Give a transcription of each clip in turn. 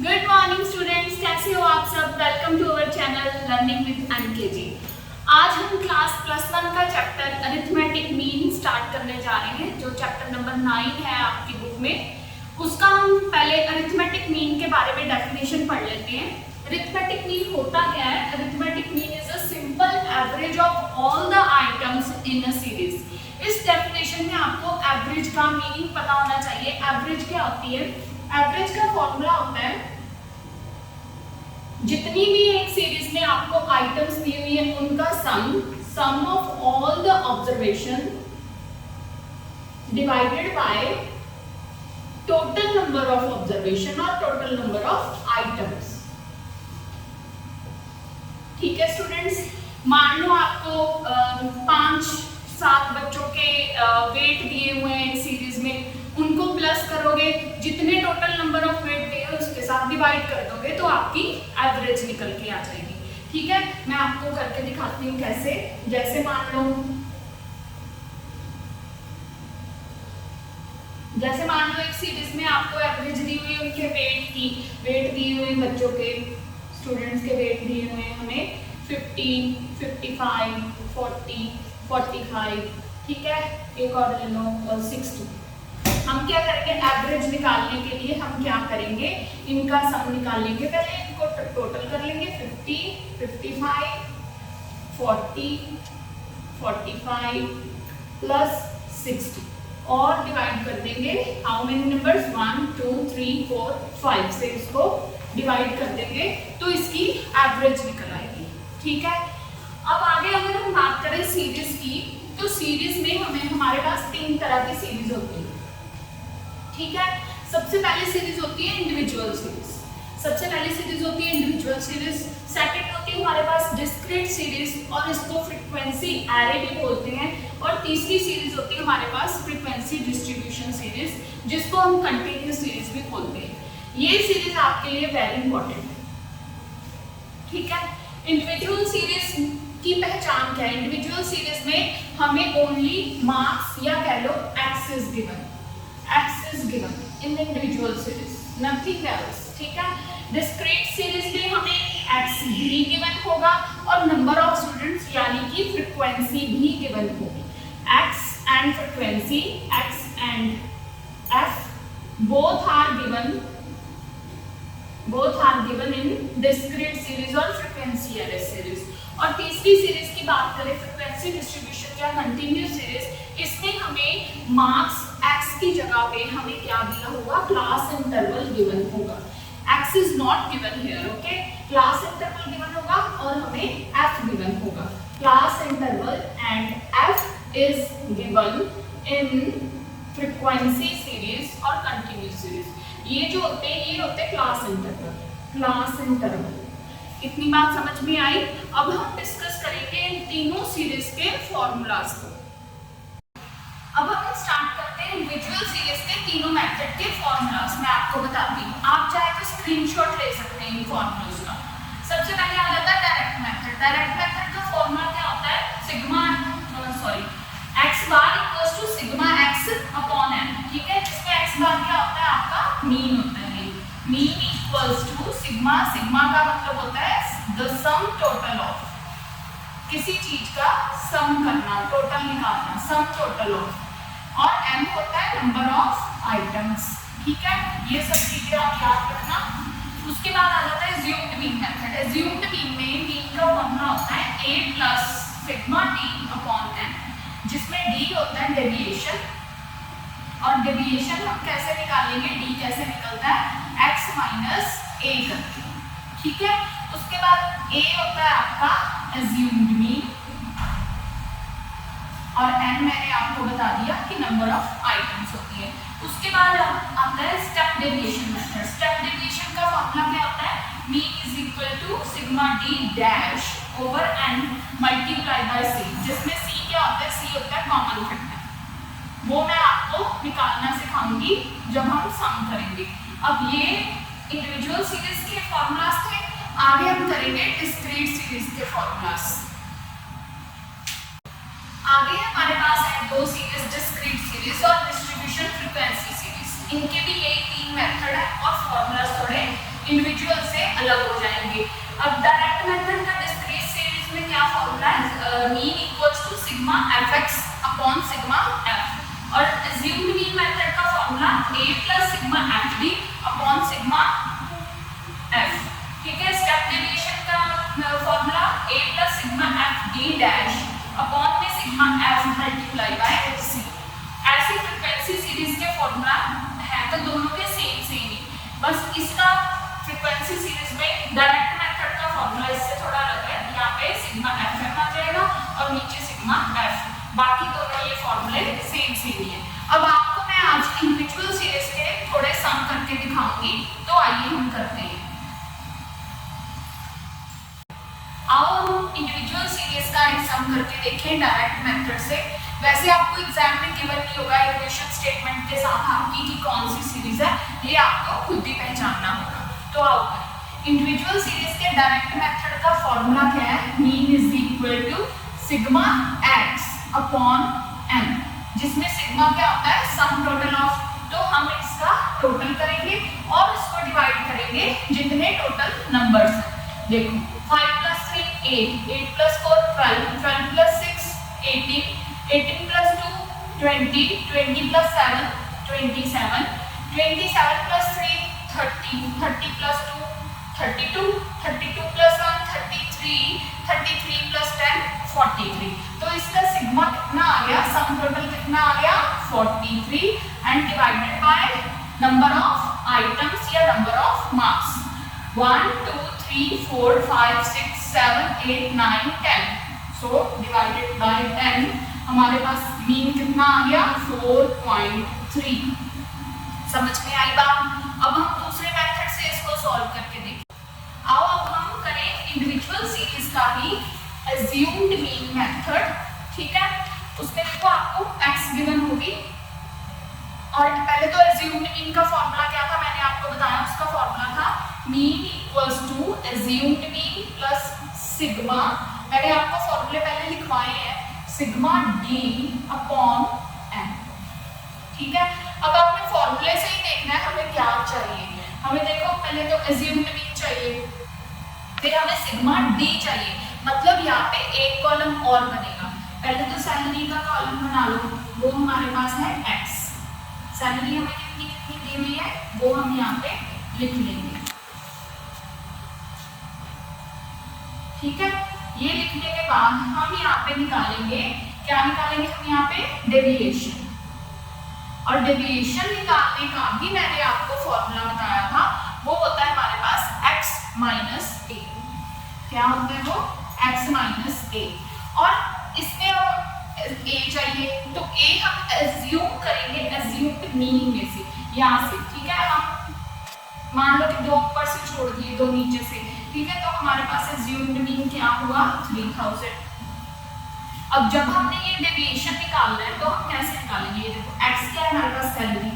Good morning students, कैसे हो आप सब। Welcome to our channel learning with NKG. आज हम क्लास +1 का चैप्टर अरिथमेटिक मीन स्टार्ट करने जा रहे हैं, जो चैप्टर नंबर 9 है आपकी बुक में। उसका हम पहले अरिथमेटिक मीन के बारे में डेफिनेशन पढ़ लेते हैं। अरिथमेटिक मीन होता क्या है? Arithmetic mean is a simple average of all the items in a series. इस डेफिनेशन में आपको एवरेज का मीनिंग पता होना चाहिए। एवरेज क्या होती है? एवरेज का फॉर्मूला होता है, जितनी भी एक सीरीज में आपको आइटम्स दी हुई है उनका sum of all the observation divided by total number of observation और टोटल नंबर ऑफ आइटम्स। ठीक है स्टूडेंट्स, मान लो आपको 5-7 बच्चों के वेट दिए हुए हैं एक सीरीज में, उनको प्लस करोगे, जितने टोटल नंबर ऑफ वेट दिए उसके साथ डिवाइड कर दोगे तो आपकी एवरेज निकल के आ जाएगी। ठीक है, मैं आपको करके दिखाती हूँ कैसे। जैसे मान लो एक सीरीज में आपको एवरेज दी हुई है उनके वेट दिए हुए बच्चों के, स्टूडेंट्स के वेट दिए हुए हमें 50, 55, 40, 45। ठीक है, एक और ले लो 60। हम क्या करेंगे? एवरेज निकालने के लिए हम क्या करेंगे? इनका सम निकालेंगे। पहले इनको टोटल कर लेंगे। 50, 55, 40, 45 प्लस 60 और डिवाइड कर देंगे। How many numbers? 1, 2, 3, 4, 5 से इसको डिवाइड कर देंगे तो इसकी एवरेज निकल आएगी। ठीक है, अब आगे अगर हम बात करें सीरीज की, तो सीरीज में हमारे पास 3 तरह की सीरीज होती है। ठीक है, सबसे पहली सीरीज होती है इंडिविजुअल सीरीज। सेकंड होती है हमारे पास डिस्क्रीट सीरीज और इसको फ्रीक्वेंसी एरे भी बोलते हैं। और तीसरी सीरीज होती है हमारे पास फ्रीक्वेंसी डिस्ट्रीब्यूशन सीरीज, जिसको हम कंटिन्यूअस सीरीज भी बोलते हैं। ये सीरीज आपके लिए वेरी इंपॉर्टेंट है। ठीक है, इंडिविजुअल सीरीज की पहचान क्या है? इंडिविजुअल सीरीज में हमें ओनली मार्क्स या कह लो x is given in the individual series, nothing else। ठीक है, डिस्क्रीट सीरीज में हमें x भी गिवन होगा और नंबर ऑफ स्टूडेंट्स यानी कि फ्रीक्वेंसी भी गिवन होगी। x and frequency, x and f both are given in discrete series और frequency array series। और तीसरी सीरीज की बात करें, फ्रीक्वेंसी डिस्ट्रीब्यूशन या कंटिन्यूअस सीरीज, इसमें हमें मार्क्स x की जगह पे हमें क्या दिया होगा? क्लास इंटरवल गिवन होगा। x is not given here, okay. Class interval given होगा और हमें f गिवन होगा। Class interval and f is given in frequency series और कंटिन्यूअस सीरीज। ये जो होते हैं ये होते हैं क्लास इंटरवल। इतनी बात समझ में आई? अब हम डिस्कस करेंगे इन तीनों सीरीज के फॉर्मूलाज को। अब हम स्टार्ट करते हैं इंडिविजुअल सीरीज के तीनों मेथड के फॉर्मूलाज। मैं आपको बताती हूँ, आप चाहे तो स्क्रीनशॉट ले सकते हैं इन फॉर्मूलाज का। सबसे पहले आ जाता है डायरेक्ट मेथड का फॉर्मूला क्या होता है? x bar equals to sigma x upon n। ठीक है, जिसमें x बार क्या होता है? आपका मीन होता है। मीन इक्वल्स टू सिग्मा का मतलब होता है द सम टोटल ऑफ, किसी चीज का सम करना, टोटल निकालना, सम टोटल ऑफ। और m होता है नंबर ऑफ आइटम्स। ठीक है, ये सब चीजें आप याद रखना। उसके बाद आ जाता है assumed mean method. Assumed mean में मीन का फॉर्मूला होता है a plus sigma d upon n, जिसमें d होता है डेविएशन। और डेविएशन हम कैसे निकालेंगे? d कैसे निकलता है? x माइनस a करके। ठीक है, उसके बाद a होता है आपका एज्यूम्ड मीन और n मैंने आपको बता दिया कि नंबर ऑफ आइटम्स होती है। उसके बाद आता है step deviation method. Step deviation का फॉर्मूला क्या होता है? Mean is equal to sigma d dash over n multiply by c, जिसमें c क्या होता है? c होता है कॉमन फैक्टर। वो मैं आपको निकालना सिखाऊंगी जब हम सम करेंगे। अब ये इंडिविजुअल सीरीज के फॉर्मूलाज थे, आगे हम करेंगे डिस्क्रीट सीरीज के फॉर्मूलाज। आगे हमारे पास है 2 सीरीज, डिस्क्रीट सीरीज और डिस्ट्रीब्यूशन फ्रीक्वेंसी सीरीज। इनके भी यही 3 मेथड है और फॉर्मूलाज थोड़े इंडिविजुअल से अलग हो जाएंगे। अब डायरेक्ट मेथड का डिस्क्रीट सीरीज में क्या फॉर्मूला है, mean equals to sigma F X upon sigma F, और अज्यूम्ड मीन मेथड का formula a plus sigma F D upon sigma F. ठीक है, स्टेप डेविएशन का formula a plus sigma F D dash upon में sigma F multiply by C. ऐसी frequency series के formula है तो दोनों के सेम ही, बस इसका फ्रीक्वेंसी सीरीज में डायरेक्ट मेथड का फॉर्मूला इससे थोड़ा अलग है, यहाँ पे सिग्मा एफ एम आ जाएगा और नीचे सिग्मा एफ, बाकी दोनों ये फॉर्मूले सेम ही है। अब आपको मैं आज इंडिविजुअल सीरीज के थोड़े सम करके दिखाऊंगी, तो आइए हम करते हैं। आओ हम इंडिविजुअल सीरीज का एक सम करके देखें डायरेक्ट मेथड से। वैसे आपको एग्जाम में गिवन नहीं होगा इक्वेशन स्टेटमेंट के साथ आपकी कि कौन सी सीरीज है, ये आपको खुद ही पहचानना होगा। तो आओ, इंडिविजुअल सीरीज के डायरेक्ट मेथड का फॉर्मूला क्या है, mean is equal to sigma X upon M, जिसमें सिग्मा क्या होता है, सम टोटल ऑफ। तो हम इसका टोटल करेंगे और इसको डिवाइड करेंगे जितने टोटल नंबर्स हैं। देखो 5 plus 3 8, 8 plus 4 12, 12 plus 6 18, 18 plus 2 20, 20 plus 7 27, 27 plus 3 30, 30 plus 2 32, 32 plus 1 33, 33 plus 10 43। तो इसका सिग्मा कितना आ गया, सम टोटल कितना आ गया 43 and divided by number of items या number of marks 1 2 3 4 5 6 7 8 9 10। So divided by 10 हमारे पास मीन कितना आ गया 4.3। समझ में आई बात? अब हम दूसरे मेथड से इसको सॉल्व करके देखें। आओ अब हम करें इंडिविजुअल सीरीज का ही अज्यूम्ड मीन मेथड। ठीक है, उसमें देखो आपको x गिवन होगी, और पहले तो अज्यूम्ड मीन का फॉर्मूला क्या था मैंने आपको बताया, उसका फॉर्मूला था mean equals to assumed mean plus sigma, मैंने आपको फॉर्मूले पहले लिखवाए हैं, सिग्मा डी अपॉन एम। ठीक है, अब आपने फॉर्मूले से ही देखना है हमें क्या चाहिए। हमें देखो पहले तो अज्यूम्ड मीन चाहिए, फिर हमें सिग्मा डी चाहिए, मतलब यहाँ पे एक कॉलम और बनेगा। पहले तो सैलरी का कॉलम बना लो, वो हमारे पास है x, सैलरी हमें कितनी कितनी दी हुई है वो हम यहाँ पे लिख लेंगे। ठीक है, ये लिखने के बाद हम यहाँ पे निकालेंगे, क्या निकालेंगे हम यहाँ पे, डेविएशन। और डेविएशन निकालने का भी मैंने आपको फॉर्मूला बताया था, वो होता है हमारे पास x माइनस ए। क्या होता है वो, x माइनस ए। और इसमें a चाहिए तो a हम एज्यूम करेंगे अज्यूम्ड मीन में से, यहाँ से। ठीक है, हम मान लो कि 2 ऊपर से छोड़ दिए, 2 नीचे से। ठीक है, तो हमारे पास एज्यूम्ड मीन क्या हुआ 3000। अब जब हमने ये डेविएशन निकालना है तो हम कैसे निकालेंगे, ये देखो x क्या है हमारे पास, सैलरी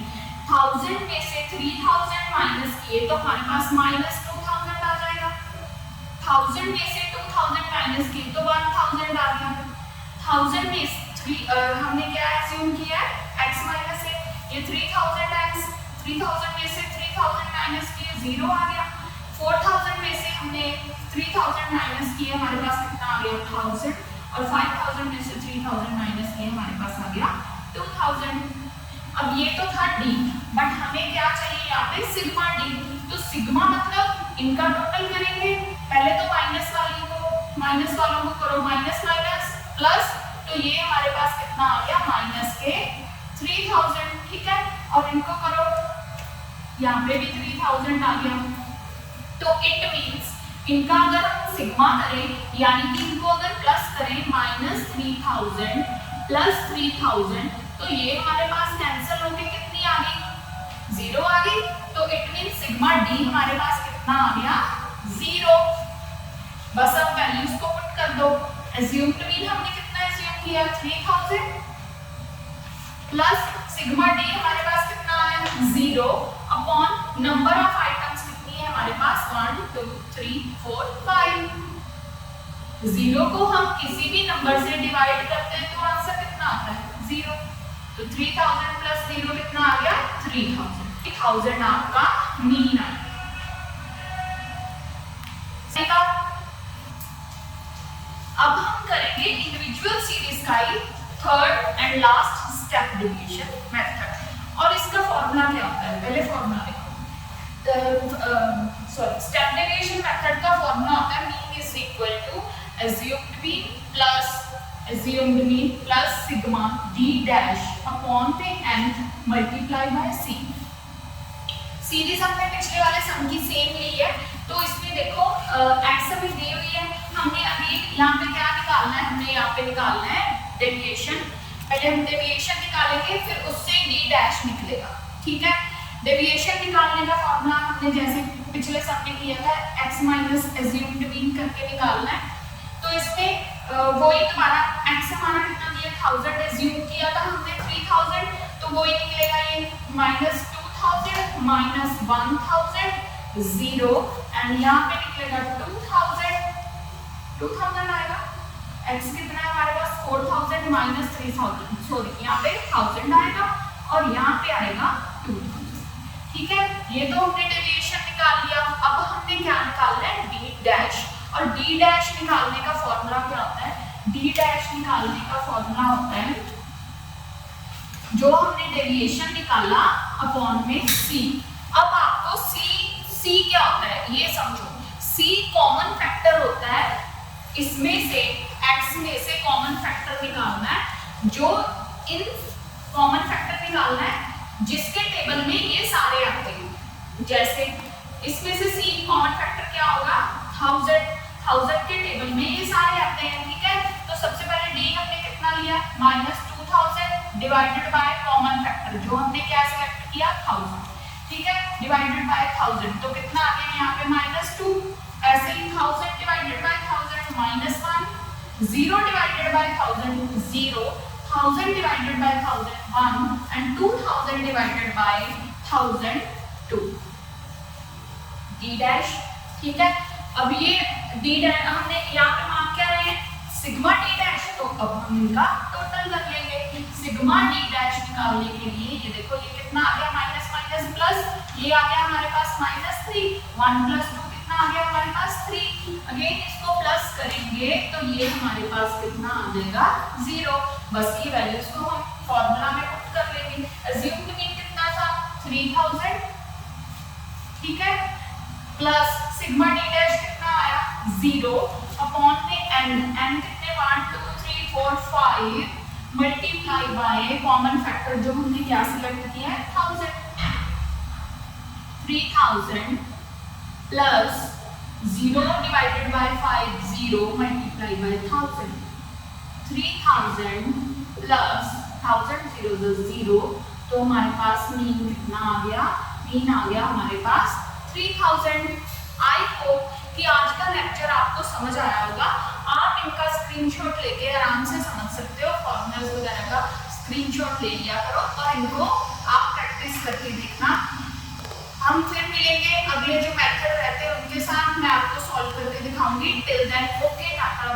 1000 में से 3000 माइनस किए तो हमारे पास माइनस 2000 आ जाएगा। 1000 में से 2000 माइनस किए तो 1000 आ गया। 1000 में 3 हमने क्या एज्यूम किया है, x माइनस है, ये 3000x, 3000 में से 3000 माइनस किए 0 आ गया। 4000 में से हमने 3000 माइनस किए, हमारे पास कितना आ गया 1000, और 5000 में से 3000 माइनस किए हमारे पास आ गया 2000। अब ये तो था डी, बट हमें क्या चाहिए यहाँ पे, सिग्मा डी। तो सिग्मा मतलब इनका टोटल करेंगे, पहले तो माइनस वालों को करो माइनस माइनस प्लस, तो ये हमारे पास कितना आ गया माइनस के 3000। ठीक है, और इनको करो, यहाँ पे भी 3000 आ गया। तो इट मीन्स इनका अगर हम सिग्मा करें, यानी कि इनको अगर प्लस करें माइनस 3000 प्लस 3000, तो ये हमारे पास कैंसिल होके कितनी आ गई, 0 आ गई। तो इट मीन्स सिग्मा डी हमारे पास कितना आ गया 0। बस अब वैल्यूज को पुट कर दो। एज्यूम्ड मीन हमने कितना एज्यूम किया 3000 प्लस सिग्मा डी हमारे पास कितना है 0 अपॉन नंबर ऑफ आइटम्स कितनी है हमारे पास 1 2 3 4 5। 0 को हम किसी भी नंबर से डिवाइड करते हैं तो आंसर कितना आता है 0। तो 3000 प्लस 0 कितना आ गया 3000। 3000 आपका मीन आ गया। अब हम करेंगे इंडिविजुअल सीरीज का ही third and last step deviation method. और इसका फॉर्मूला क्या होता है, पहले फॉर्मूला देखो। स्टेप डेविएशन मेथड का फॉर्मूला होता है mean is equal to assumed mean plus sigma d dash upon the nth multiply by c। Series हमने पिछले वाले सम की सेम ली है, तो इसमें देखो x अभी दी हुई है, हमने अभी यहाँ पे क्या निकालना है, हमने यहाँ पे निकालना है डेविएशन। पहले हम डेविएशन निकालेंगे, फिर उससे d डैश निकलेगा, ठीक है। डेविएशन निकालने का फॉर्मूला हमने जैसे पिछले सम में किया था x माइनस assumed mean करके निकालना है। तो इसमें वही तुम्हारा x हमारा कितना दिया 1000 assume किया था हमने 3000, तो वही निकलेगा ये -2000 -1000 0 एंड यहाँ पे निकलेगा 2000 आएगा। x कितना है हमारे पास 4000 माइनस 3000, सॉरी यहाँ पे 1000 आएगा और यहाँ पे आएगा 2000, ठीक है। ये तो हमने डेविएशन निकाल लिया। अब हमने क्या निकालना है d डैश, और d डैश निकालने का फॉर्मूला क्या होता है, d डैश निकालने का फॉर्मूला होता है जो हमने डेविएशन निकाला अपॉन में c। अब आपको c क्या होता है ये समझो। c कॉमन फैक्टर होता है, इसमें से x में से कॉमन फैक्टर निकालना है, जो इन कॉमन फैक्टर निकालना है जिसके टेबल में ये सारे आते हैं। जैसे इसमें से c कॉमन फैक्टर क्या होगा 1000 के टेबल में ये सारे आते हैं, ठीक है। तो सबसे पहले d हमने कितना लिया -2000 डिवाइडेड बाय कॉमन फैक्टर जो हमने क्या सिलेक्ट किया 1000, ठीक है, डिवाइडेड बाय 1000, तो कितना आ गया यहाँ पे -2। ऐसे ही 1000 divided by 1000 -1, 0 divided by 1000 0, 1000 divided by 1000 1 and 2000 divided by 1000 2 d dash, ठीक है। अब ये d डैश हमने यहाँ पे मान क्या रहे हैं सिग्मा d डैश, तो अब हम इनका टोटल कर लेंगे। सिग्मा d डैश निकालने के लिए ये देखो ये कितना आ गया माइनस माइनस प्लस, ये आ गया हमारे पास -3, 1 + 2 कितना आ गया हमारे पास 3, अगेन इसको प्लस करेंगे तो ये हमारे पास कितना आ जाएगा 0। बस ये वैल्यूज को हम फॉर्मूला में पुट कर लेंगे। assumed mean कितना था 3000, ठीक है, प्लस सिग्मा d डैश कितना आया 0 अपॉन में n कितने 1 2 3 4 5 मल्टीप्लाई बाय कॉमन फैक्टर जो हमने क्या सिलेक्ट किया है 1000, 3000 plus 0 divided by 5 0 multiply by 1000, 3000 plus 1000 0 तो हमारे पास मीन कितना आ गया, मीन आ गया हमारे पास 3000। आई होप कि आज का लेक्चर आपको समझ आया होगा। आप इनका स्क्रीनशॉट लेके आराम से समझ सकते हो, फॉर्मूलाज वगैरह का स्क्रीनशॉट ले लिया करो और इनको आप प्रैक्टिस करके देखना। हम फिर मिलेंगे अगले जो मेथड रहते हैं उनके साथ, मैं आपको सॉल्व करके दिखाऊंगी। Till then okay, Tata.